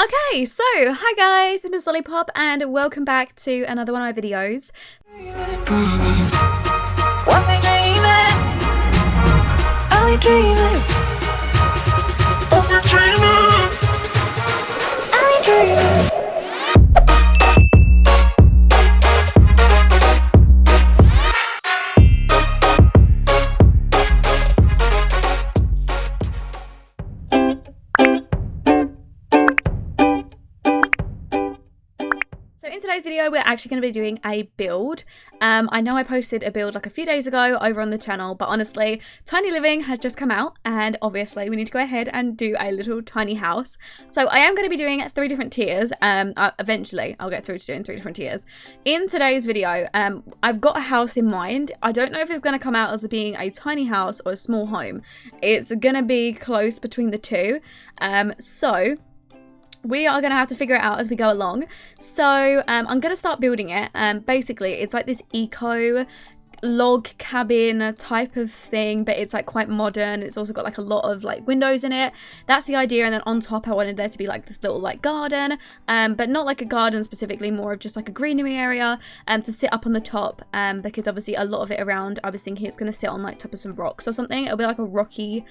Okay, so hi guys, it's MissLollypop and welcome back to another one of my videos. What we dreaming? Are we dreaming? Are we dreaming? Are we dreaming? In today's video, we're actually going to be doing a build. I know I posted a build like a few days ago over on the channel, but honestly, Tiny Living has just come out and obviously we need to go ahead and do a little tiny house. So I am going to be doing 3 different tiers. Eventually, I'll get through to doing 3 different tiers. In today's video, I've got a house in mind. I don't know if it's going to come out as being a tiny house or a small home. It's going to be close between the two. So we are going to have to figure it out as we go along. So I'm going to start building it. Basically, it's like this eco log cabin type of thing, but it's like quite modern. It's also got like a lot of like windows in it. That's the idea. And then on top, I wanted there to be like this little like garden, but not like a garden specifically, more of just like a greenery area to sit up on the top, because obviously a lot of it around, I was thinking it's going to sit on like top of some rocks or something. It'll be like a rocky,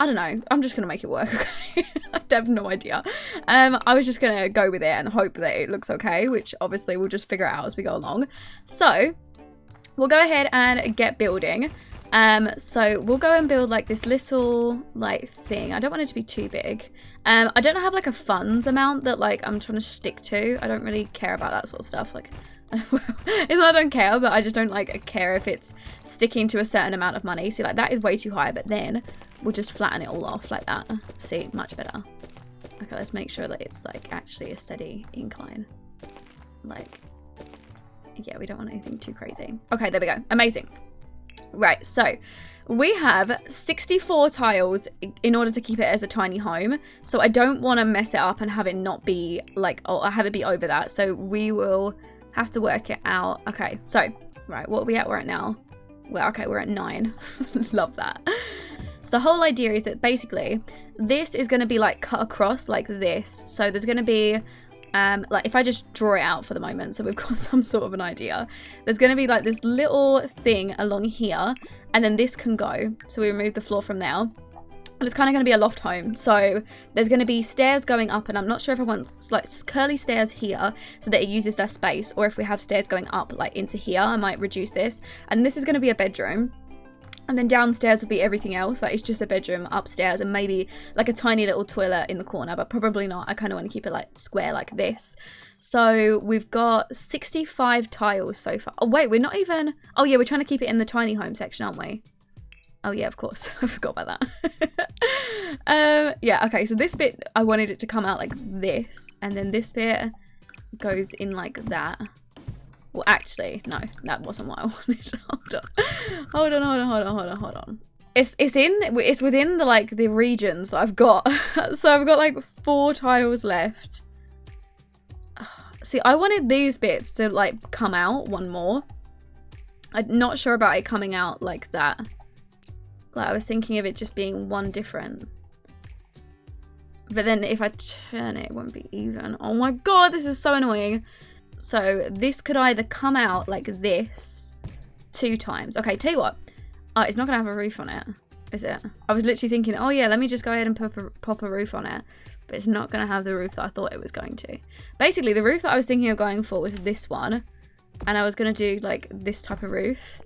I don't know. I'm just going to make it work, okay? I have no idea. I was just going to go with it and hope that it looks okay, which obviously we'll just figure it out as we go along. So we'll go ahead and get building. So we'll go and build like this little like thing. I don't want it to be too big. I don't have like a funds amount that like I'm trying to stick to. I don't really care about that sort of stuff. Like, it's not I don't care, but I just don't like care if it's sticking to a certain amount of money. See, like that is way too high, but then we'll just flatten it all off like that. See, much better. Okay, let's make sure that it's like actually a steady incline. Like, yeah, we don't want anything too crazy. Okay, there we go. Amazing. Right, so we have 64 tiles in order to keep it as a tiny home. So I don't want to mess it up and have it not be like, oh, I have it be over that. So we will have to work it out. Okay, so, right, what are we at right now? Well, okay, we're at 9. Love that. So the whole idea is that basically this is going to be like cut across like this. So there's going to be, like if I just draw it out for the moment, so we've got some sort of an idea. There's going to be like this little thing along here, and then this can go. So we remove the floor from there. And it's kind of going to be a loft home. So there's going to be stairs going up, and I'm not sure if I want like curly stairs here so that it uses less space, or if we have stairs going up like into here, I might reduce this. And this is going to be a bedroom. And then downstairs will be everything else. Like it's just a bedroom upstairs and maybe like a tiny little toilet in the corner, but probably not. I kind of want to keep it like square like this. So we've got 65 tiles so far. Oh wait, we're not even, oh yeah, we're trying to keep it in the tiny home section, aren't we? Oh yeah, of course. I forgot about that. Yeah, okay, so this bit, I wanted it to come out like this. And then this bit goes in like that. Well, actually, no, that wasn't what I wanted. Hold on. It's within the like the regions that I've got. So I've got like 4 tiles left. See, I wanted these bits to like come out one more. I'm not sure about it coming out like that. Like I was thinking of it just being one different. But then if I turn it, it won't be even. Oh my god, this is so annoying. So this could either come out like this 2 times. Okay, tell you what. Oh, it's not going to have a roof on it, is it? I was literally thinking, oh yeah, let me just go ahead and pop a roof on it. But it's not going to have the roof that I thought it was going to. Basically, the roof that I was thinking of going for was this one. And I was going to do like this type of roof.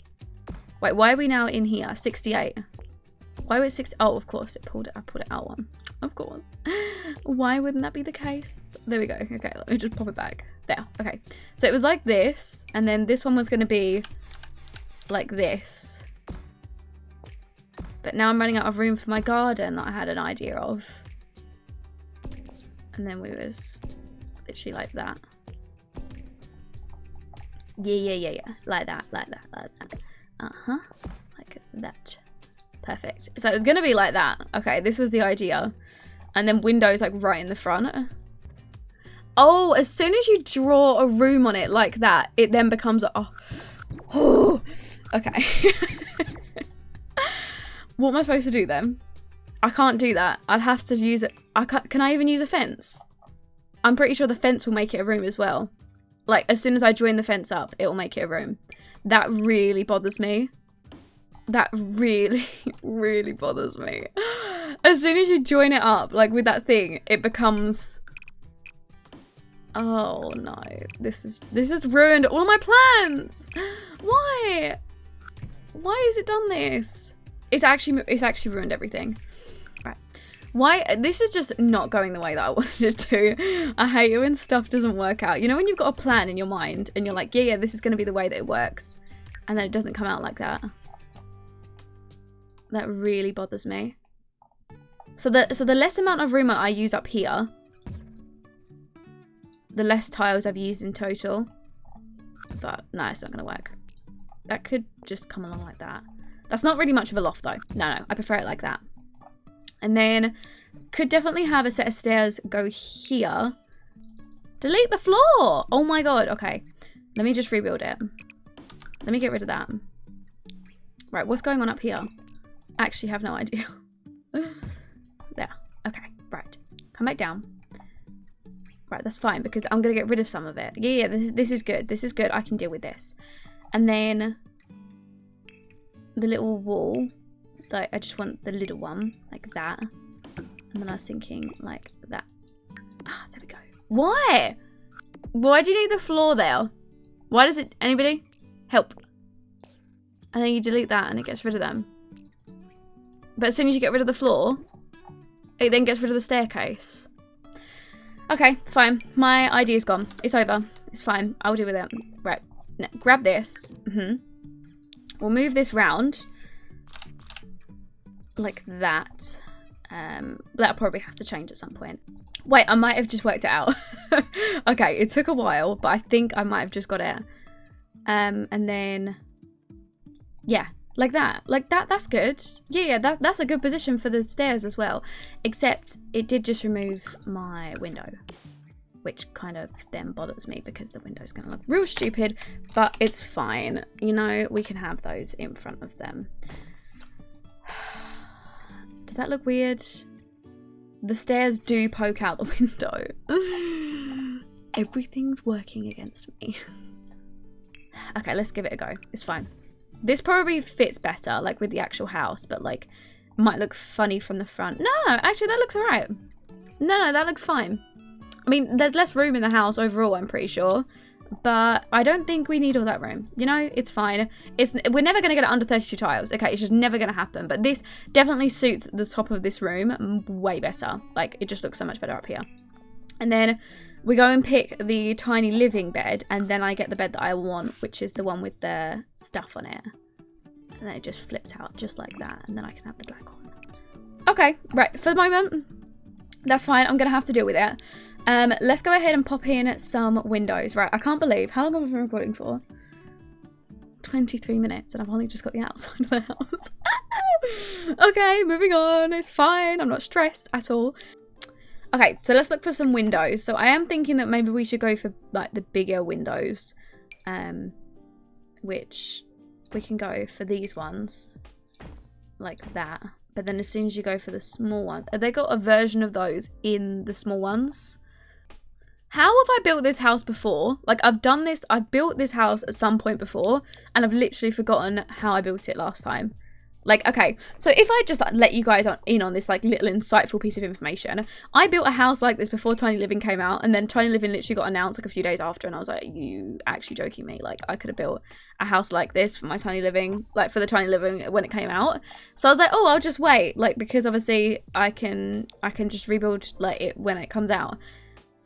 Wait, why are we now in here? 68. Why was 60? Oh, of course, I pulled it out one. Of course. Why wouldn't that be the case? There we go. Okay, let me just pop it back. There. Okay. So it was like this, and then this one was going to be like this. But now I'm running out of room for my garden that I had an idea of. And then we was literally like that. Yeah. Like that. Uh-huh. Like that. Perfect. So it was going to be like that. Okay, this was the idea. And then windows like right in the front. Oh, as soon as you draw a room on it like that, it then becomes a... Oh. Okay. What am I supposed to do then? I can't do that. I'd have to use it. Can I even use a fence? I'm pretty sure the fence will make it a room as well. Like, as soon as I join the fence up, it will make it a room. That really bothers me. That really, really bothers me. As soon as you join it up, like with that thing, it becomes... Oh no, this has ruined all my plans. Why? Why has it done this? It's actually ruined everything. Right. Why? This is just not going the way that I wanted it to. I hate it when stuff doesn't work out. You know when you've got a plan in your mind and you're like, yeah, this is going to be the way that it works. And then it doesn't come out like that. That really bothers me. So the less amount of room I use up here, the less tiles I've used in total. But no, it's not going to work. That could just come along like that. That's not really much of a loft though. No, I prefer it like that. And then could definitely have a set of stairs go here. Delete the floor. Oh my god. Okay. Let me just rebuild it. Let me get rid of that. Right, what's going on up here? I actually have no idea. There. Okay, right. Come back down. Right, that's fine because I'm going to get rid of some of it. Yeah, this is good. This is good. I can deal with this. And then the little wall. Like, I just want the little one like that. And then I was thinking like that. Ah, there we go. Why? Why do you need the floor there? Why does it... Anybody? Help. And then you delete that and it gets rid of them. But as soon as you get rid of the floor, it then gets rid of the staircase. Okay, fine. My idea's gone. It's over. It's fine. I'll deal with it. Right. Now, grab this. We'll move this round. Like that. That'll probably have to change at some point. Wait, I might have just worked it out. Okay, it took a while, but I think I might have just got it. And then... Yeah, like that. Like that, that's good. Yeah, that's a good position for the stairs as well. Except it did just remove my window. Which kind of then bothers me because the window's going to look real stupid. But it's fine. You know, we can have those in front of them. Does that look weird? The stairs do poke out the window. Everything's working against me. Okay, let's give it a go. It's fine. This probably fits better, like, with the actual house, but, like, might look funny from the front. No, actually, that looks alright. No, that looks fine. I mean, there's less room in the house overall, I'm pretty sure. But I don't think we need all that room. You know, it's fine. We're never going to get it under 32 tiles. Okay, it's just never going to happen. But this definitely suits the top of this room way better. Like, it just looks so much better up here. And then we go and pick the tiny living bed. And then I get the bed that I want, which is the one with the stuff on it. And then it just flips out just like that. And then I can have the black one. Okay, right. For the moment, that's fine. I'm going to have to deal with it. Let's go ahead and pop in some windows. Right, I can't believe how long have I been recording for? 23 minutes and I've only just got the outside of the house. Okay, moving on. It's fine. I'm not stressed at all. Okay, so let's look for some windows. So I am thinking that maybe we should go for like the bigger windows. Which we can go for these ones. Like that. But then as soon as you go for the small ones, have they got a version of those in the small ones? How have I built this house before? Like, I've built this house at some point before, and I've literally forgotten how I built it last time. Like, okay, so if I just like, let you guys in on this like little insightful piece of information, I built a house like this before Tiny Living came out, and then Tiny Living literally got announced like a few days after, and I was like, you actually joking me? Like, I could have built a house like this for my Tiny Living, like for the Tiny Living when it came out. So I was like, oh, I'll just wait, like, because obviously I can just rebuild like it when it comes out.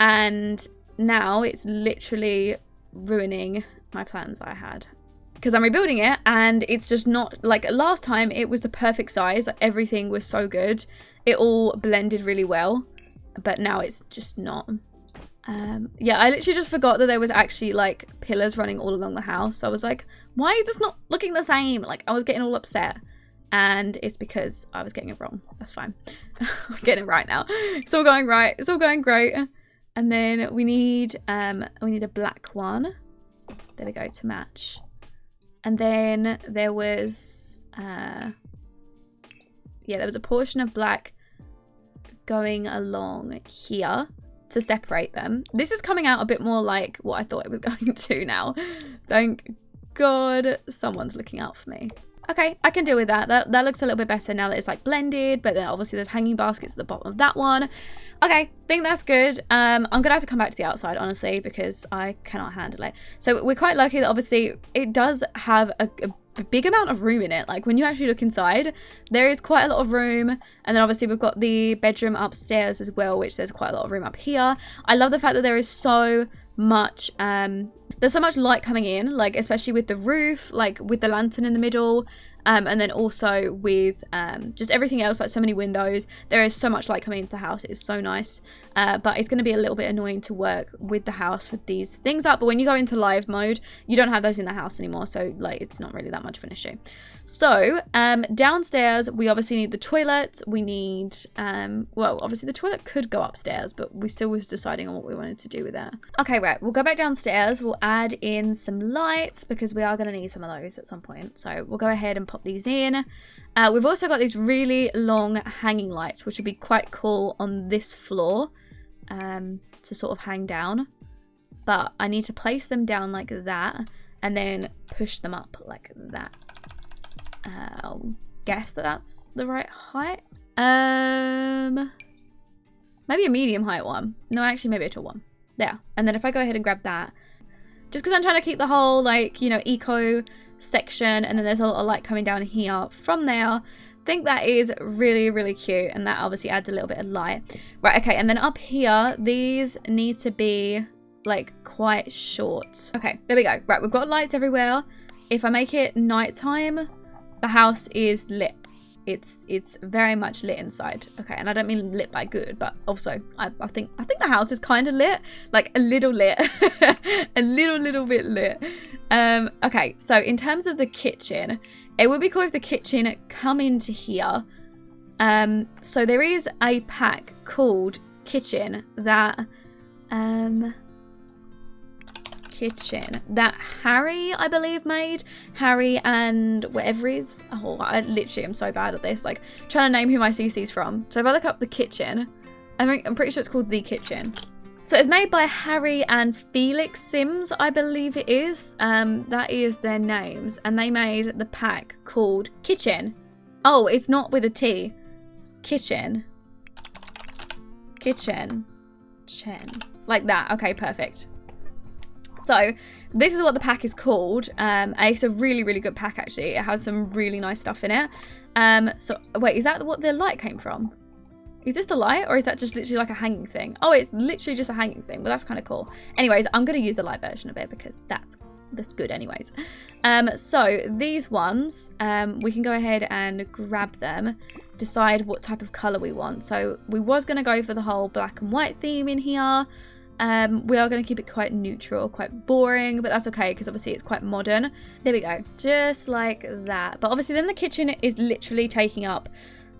And now it's literally ruining my plans I had. Because I'm rebuilding it and it's just not, like last time it was the perfect size. Like, everything was so good. It all blended really well. But now it's just not. Yeah, I literally just forgot that there was actually like pillars running all along the house. So I was like, why is this not looking the same? Like, I was getting all upset. And it's because I was getting it wrong. That's fine. I'm getting it right now. It's all going right. It's all going great. And then we need a black one. There we go, to match. And then there was there was a portion of black going along here to separate them. This is coming out a bit more like what I thought it was going to now. Thank God someone's looking out for me. Okay, I can deal with that. That looks a little bit better now that it's like blended, but then obviously there's hanging baskets at the bottom of that one. Okay, think that's good. I'm gonna have to come back to the outside, honestly, because I cannot handle it. So we're quite lucky that obviously it does have a big amount of room in it. Like when you actually look inside, there is quite a lot of room. And then obviously we've got the bedroom upstairs as well, which there's quite a lot of room up here. I love the fact that there is so much there's so much light coming in, like especially with the roof, like with the lantern in the middle, and then also with just everything else, like so many windows. There is so much light coming into the house. It is so nice, but it's going to be a little bit annoying to work with the house with these things up. But when you go into live mode, you don't have those in the house anymore, so like it's not really that much of an issue. So downstairs we obviously need the toilet. We need well, obviously the toilet could go upstairs, but we still was deciding on what we wanted to do with that. Okay, right, we'll go back downstairs. We'll add in some lights because we are going to need some of those at some point. So we'll go ahead and pop these in. We've also got these really long hanging lights, which would be quite cool on this floor to sort of hang down. But I need to place them down like that and then push them up like that. I'll guess that that's the right height. Maybe a medium height one. No, actually maybe a tall one. There. And then if I go ahead and grab that, just because I'm trying to keep the whole, like, you know, eco section, and then there's a lot of light coming down here from there. I think that is really, really cute, and that obviously adds a little bit of light. Right, okay, and then up here, these need to be, like, quite short. Okay, there we go. Right, we've got lights everywhere. If I make it nighttime, the house is lit. It's very much lit inside. Okay, and I don't mean lit by good, but also I think the house is kind of lit, like a little lit, a little bit lit. Okay, so in terms of the kitchen, it would be cool if the kitchen come into here. So there is a pack called Kitchen that Harry, I believe, made. Harry and whatever is. Oh, I literally am so bad at this. Like, trying to name who my CC's from. So if I look up the kitchen, I'm pretty sure it's called The Kitchen. So it's made by Harry and Felix Sims, I believe it is. That is their names. And they made the pack called Kitchen. Oh, it's not with a T. Kitchen. Kitchen. Chen. Like that. Okay, perfect. So this is what the pack is called. It's a really, really good pack, actually. It has some really nice stuff in it. So wait, is that what the light came from? Is this the light, or is that just literally like a hanging thing? Oh, it's literally just a hanging thing, but that's kind of cool. Anyways, I'm going to use the light version of it because that's good anyways. So these ones, we can go ahead and grab them, decide what type of color we want. So we was going to go for the whole black and white theme in here. We are going to keep it quite neutral, quite boring, but that's okay because obviously it's quite modern. There we go, just like that. But obviously then the kitchen is literally taking up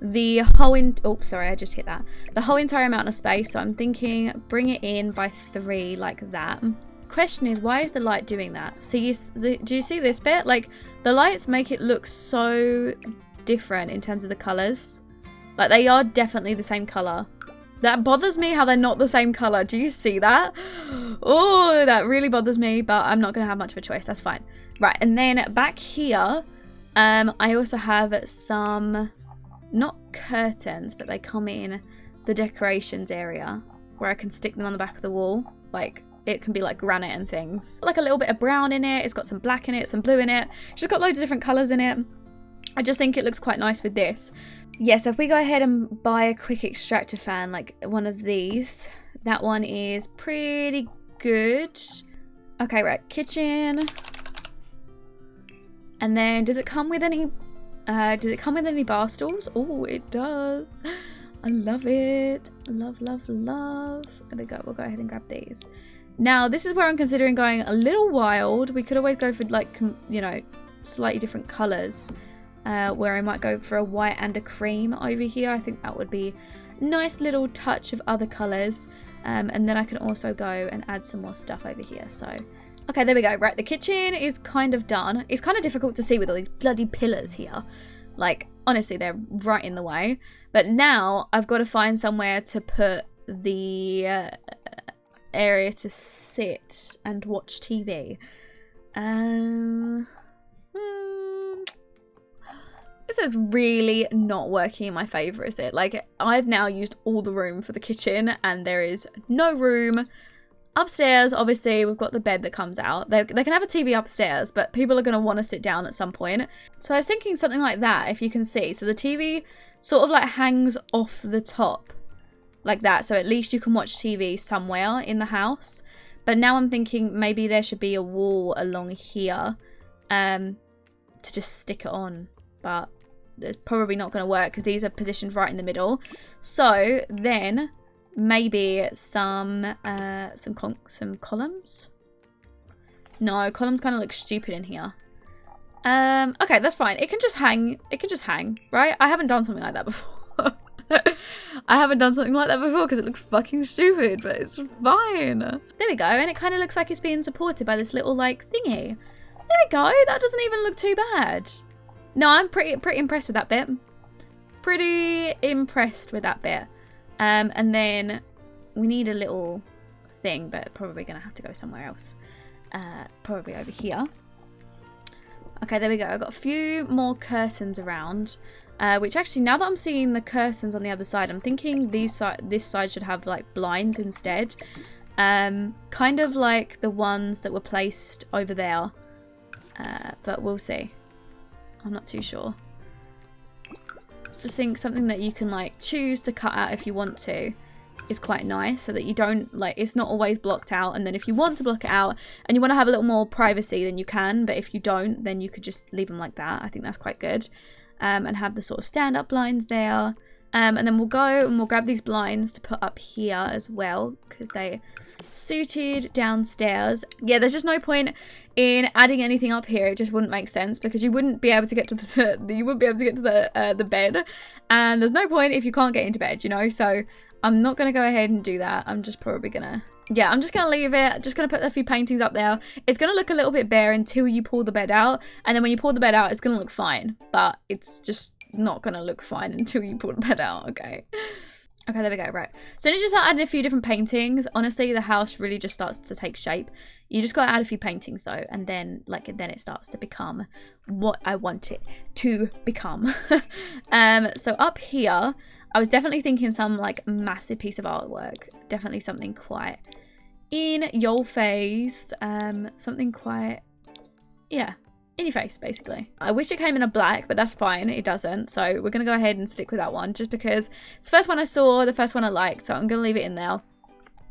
the whole the whole entire amount of space. So I'm thinking bring it in by 3 like that. Question is, why is the light doing that? So do you see this bit? Like, the lights make it look so different in terms of the colors. Like, they are definitely the same color. That bothers me how they're not the same color. Do you see that? Oh, that really bothers me, but I'm not going to have much of a choice. That's fine. Right, and then back here, I also have some, not curtains, but they come in the decorations area where I can stick them on the back of the wall. Like, it can be like granite and things. Like a little bit of brown in it. It's got some black in it, some blue in it. She's got loads of different colors in it. I just think it looks quite nice with this. Yeah, so if we go ahead and buy a quick extractor fan, like one of these, that one is pretty good. Okay, right, kitchen. And then does it come with any bar stools? Oh, it does. I love it. Love. There we go. We'll go ahead and grab these. Now, this is where I'm considering going a little wild. We could always go for, like, you know, slightly different colors. Where I might go for a white and a cream over here. I think that would be a nice little touch of other colors. And then I can also go and add some more stuff over here. So, okay, there we go. Right, the kitchen is kind of done. It's kind of difficult to see with all these bloody pillars here. Like, honestly, they're right in the way. But now I've got to find somewhere to put the area to sit and watch TV. This is really not working in my favour, is it? Like, I've now used all the room for the kitchen and there is no room. Upstairs, obviously, we've got the bed that comes out. They can have a TV upstairs, but people are going to want to sit down at some point. So I was thinking something like that, if you can see. So the TV sort of like hangs off the top like that. So at least you can watch TV somewhere in the house. But now I'm thinking maybe there should be a wall along here to just stick it on. But it's probably not going to work because these are positioned right in the middle. So then maybe some columns. No, columns kind of look stupid in here. Okay, that's fine. It can just hang. It can just hang, right? I haven't done something like that before. I haven't done something like that before because it looks fucking stupid, but it's fine. There we go, and it kind of looks like it's being supported by this little like thingy. There we go. That doesn't even look too bad. No, I'm pretty impressed with that bit. Pretty impressed with that bit. And then we need a little thing, but probably gonna have to go somewhere else. Probably over here. Okay, there we go. I've got a few more curtains around. Which actually, now that I'm seeing the curtains on the other side, I'm thinking this side should have like blinds instead. Kind of like the ones that were placed over there. But we'll see. I'm not too sure. Just think something that you can like choose to cut out if you want to is quite nice, so that you don't like, it's not always blocked out, and then if you want to block it out and you want to have a little more privacy, then you can, but if you don't, then you could just leave them like that. I think that's quite good. And have the sort of stand-up blinds there. And then we'll go and we'll grab these blinds to put up here as well, because they suited downstairs. Yeah, there's just no point in adding anything up here. It just wouldn't make sense because you wouldn't be able to get to the bed, and there's no point if you can't get into bed, you know. So I'm not gonna go ahead and do that. I'm just probably gonna, yeah, I'm just gonna leave it. Just gonna put a few paintings up there. It's gonna look a little bit bare until you pull the bed out, and then when you pull the bed out, it's gonna look fine. But it's just not gonna look fine until you pull the bed out. Okay. Okay, there we go. Right. So then you just start adding a few different paintings. Honestly, the house really just starts to take shape. You just got to add a few paintings though, and then then it starts to become what I want it to become. So up here, I was definitely thinking some like massive piece of artwork. Definitely something quite in your face. Something quite, yeah, in your face, basically. I wish it came in a black, but that's fine. It doesn't. So we're going to go ahead and stick with that one just because it's the first one I saw, the first one I liked. So I'm going to leave it in there.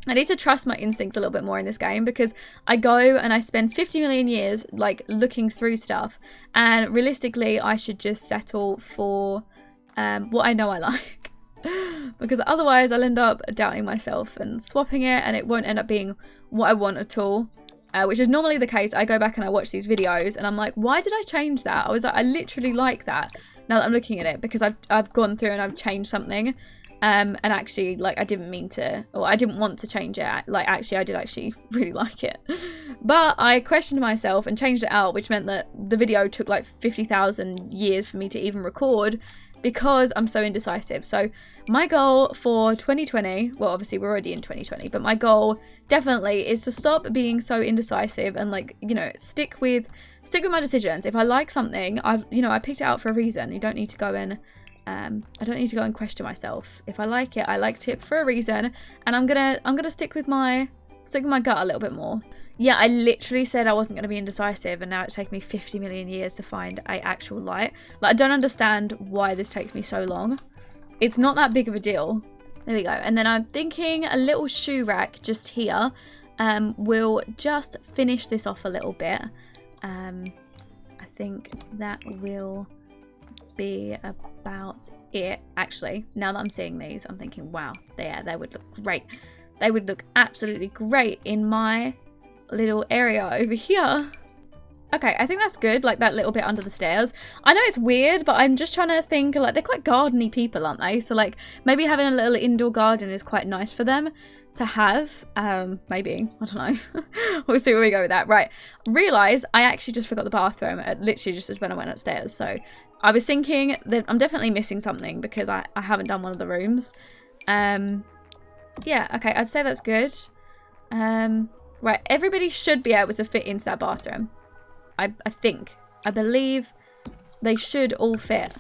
I need to trust my instincts a little bit more in this game because I go and I spend 50 million years like looking through stuff, and realistically I should just settle for what I know I like. Because otherwise I'll end up doubting myself and swapping it, and it won't end up being what I want at all. Which is normally the case. I go back and I watch these videos and I'm like, why did I change that? I was like, I literally like that now that I'm looking at it, because I've gone through and I've changed something. And actually, like, I didn't mean to, or I didn't want to change it. Like, actually, I did actually really like it. But I questioned myself and changed it out, which meant that the video took like 50,000 years for me to even record because I'm so indecisive. So my goal for 2020, well, obviously we're already in 2020, but my goal definitely is to stop being so indecisive and, like, you know, stick with my decisions. If I like something, I picked it out for a reason. You don't need to go and I don't need to go and question myself. If I like it, I liked it for a reason, and I'm gonna stick with my gut a little bit more. Yeah, I literally said I wasn't going to be indecisive, and now it's taken me 50 million years to find an actual light. Like, I don't understand why this takes me so long. It's not that big of a deal. There we go. And then I'm thinking a little shoe rack just here will just finish this off a little bit. I think that will be about it. Actually, now that I'm seeing these, I'm thinking, wow, they would look great. They would look absolutely great in my little area over here. Okay, I think that's good, like that little bit under the stairs. I know it's weird, but I'm just trying to think, like, they're quite gardeny people, aren't they? So, like, maybe having a little indoor garden is quite nice for them to have. Maybe, I don't know. We'll see where we go with that. Right, realise I actually just forgot the bathroom, literally just when I went upstairs. So I was thinking that I'm definitely missing something because I haven't done one of the rooms. Yeah, okay, I'd say that's good. Right, everybody should be able to fit into that bathroom. I believe they should all fit.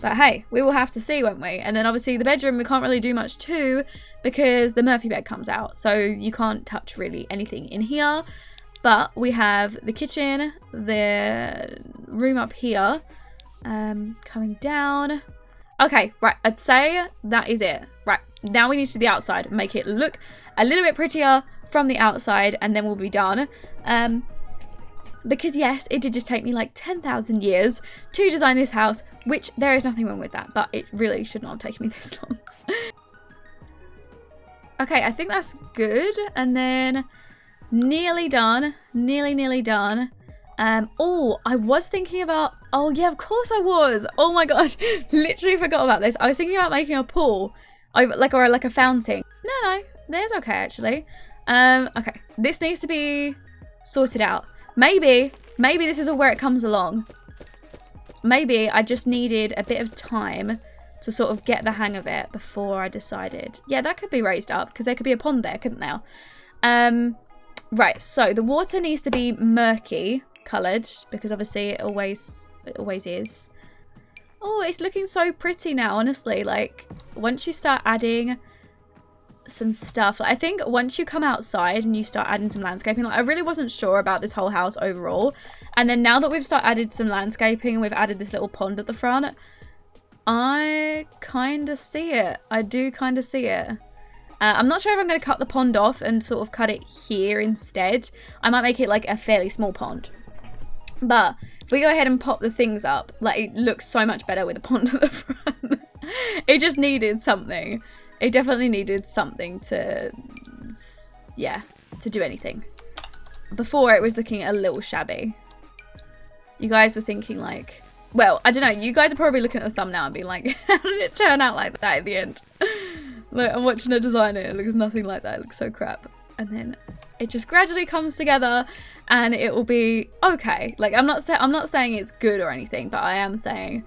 But hey, we will have to see, won't we? And then obviously the bedroom we can't really do much to because the Murphy bed comes out. So you can't touch really anything in here. But we have the kitchen, the room up here, coming down. Okay, right, I'd say that is it. Right, now we need to do the outside. Make it look a little bit prettier from the outside and then we'll be done. Because yes, it did just take me like 10,000 years to design this house, which there is nothing wrong with that, but it really should not have taken me this long. Okay, I think that's good. And then nearly done. Nearly done. Oh, I was thinking about, oh yeah, of course I was. Oh my gosh, literally forgot about this. I was thinking about making a pool, or like a fountain. No, there's okay actually. Okay, this needs to be sorted out. Maybe this is all where it comes along. Maybe I just needed a bit of time to sort of get the hang of it before I decided. Yeah, that could be raised up because there could be a pond there, couldn't there? Right, so the water needs to be murky coloured because obviously it always is. Oh, it's looking so pretty now, honestly. Like, once you start adding some stuff, like, I think once you come outside and you start adding some landscaping, like, I really wasn't sure about this whole house overall, and then now that we've added some landscaping and we've added this little pond at the front, I kind of see it. I do kind of see it. I'm not sure if I'm going to cut the pond off and sort of cut it here instead. I might make it like a fairly small pond. But if we go ahead and pop the things up, like, it looks so much better with the pond at the front. It just needed something. It definitely needed something to, yeah, to do anything. Before it was looking a little shabby. You guys were thinking like, well, I don't know. You guys are probably looking at the thumbnail and being like, how did it turn out like that at the end? Like, I'm watching her design it. It looks nothing like that. It looks so crap. And then it just gradually comes together and it will be okay. Like, I'm not saying it's good or anything, but I am saying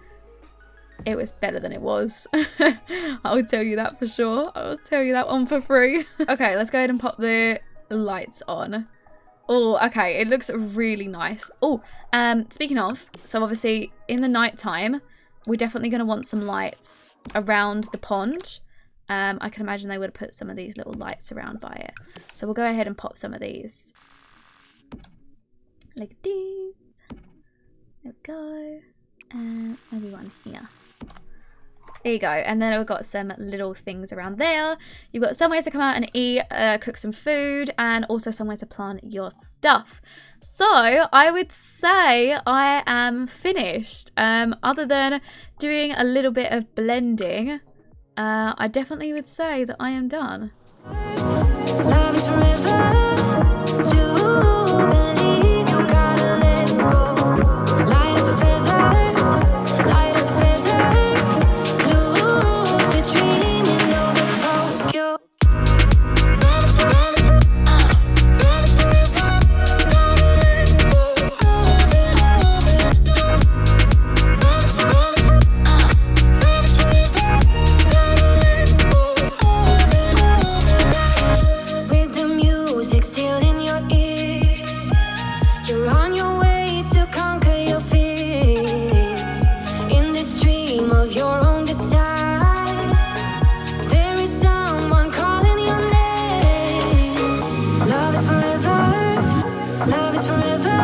it was better than it was. I will tell you that for sure. I will tell you that one for free. Okay, let's go ahead and pop the lights on. Oh, okay, it looks really nice. Oh, speaking of, so obviously in the night time, we're definitely going to want some lights around the pond. I can imagine they would have put some of these little lights around by it. So we'll go ahead and pop some of these. Like these. There we go. And maybe one here. There you go. And then we've got some little things around there. You've got somewhere to come out and eat, cook some food, and also somewhere to plant your stuff. So I would say I am finished. Other than doing a little bit of blending, I definitely would say that I am done. Love is forever. To believe you gotta let go. Light as a feather, light as a feather. Lucid dreaming over Tokyo. Love is forever. Love is forever. Gotta let go. Love is forever. Love is forever. Gotta let go. With the music still in your ears, you're on your way to conquer your fears. In this dream of your own design, there is someone calling your name. Love is forever, love is forever.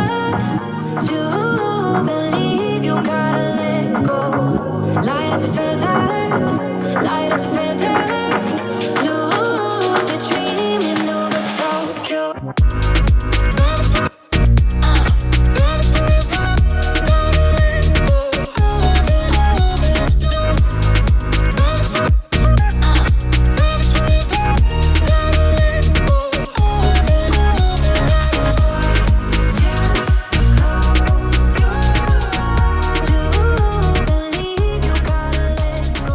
To believe you gotta let go. Light as a feather, light as a feather. Lucid dreaming over Tokyo. Love is forever. Love is forever. Gotta let go. Love is forever. Love is forever. Gotta let go. To believe you gotta let go.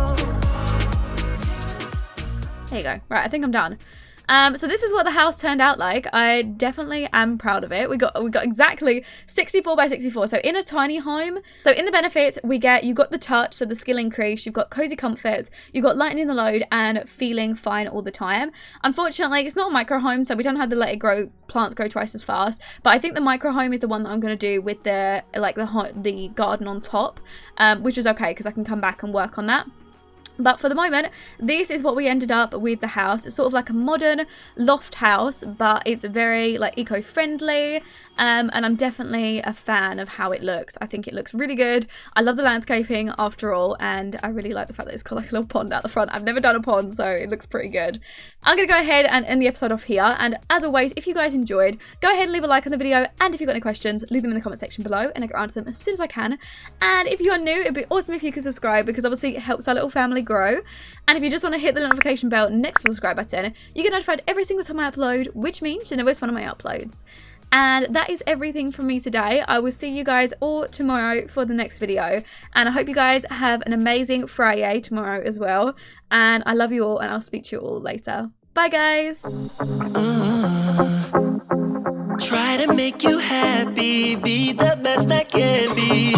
There you go. Right, I think I'm done. So this is what the house turned out like. I definitely am proud of it. We got exactly 64 by 64. So in a tiny home. So in the benefits, you've got the touch, so the skill increase, you've got cozy comforts, you've got lightening the load and feeling fine all the time. Unfortunately, it's not a micro home, so we don't have the let it grow, plants grow twice as fast. But I think the micro home is the one that I'm going to do with the garden on top, which is okay because I can come back and work on that. But for the moment, this is what we ended up with the house. It's sort of like a modern loft house, but it's very like eco-friendly. And I'm definitely a fan of how it looks. I think it looks really good. I love the landscaping after all, and I really like the fact that it's got like a little pond out the front. I've never done a pond, so it looks pretty good. I'm going to go ahead and end the episode off here. And as always, if you guys enjoyed, go ahead and leave a like on the video. And if you've got any questions, leave them in the comment section below, and I can answer them as soon as I can. And if you are new, it'd be awesome if you could subscribe, because obviously it helps our little family grow. And if you just want to hit the notification bell next to the subscribe button, you get notified every single time I upload, which means you never miss one of my uploads. And that is everything from me today. I will see you guys all tomorrow for the next video. And I hope you guys have an amazing Friday tomorrow as well. And I love you all, and I'll speak to you all later. Bye, guys. Try to make you happy, be the best I can be.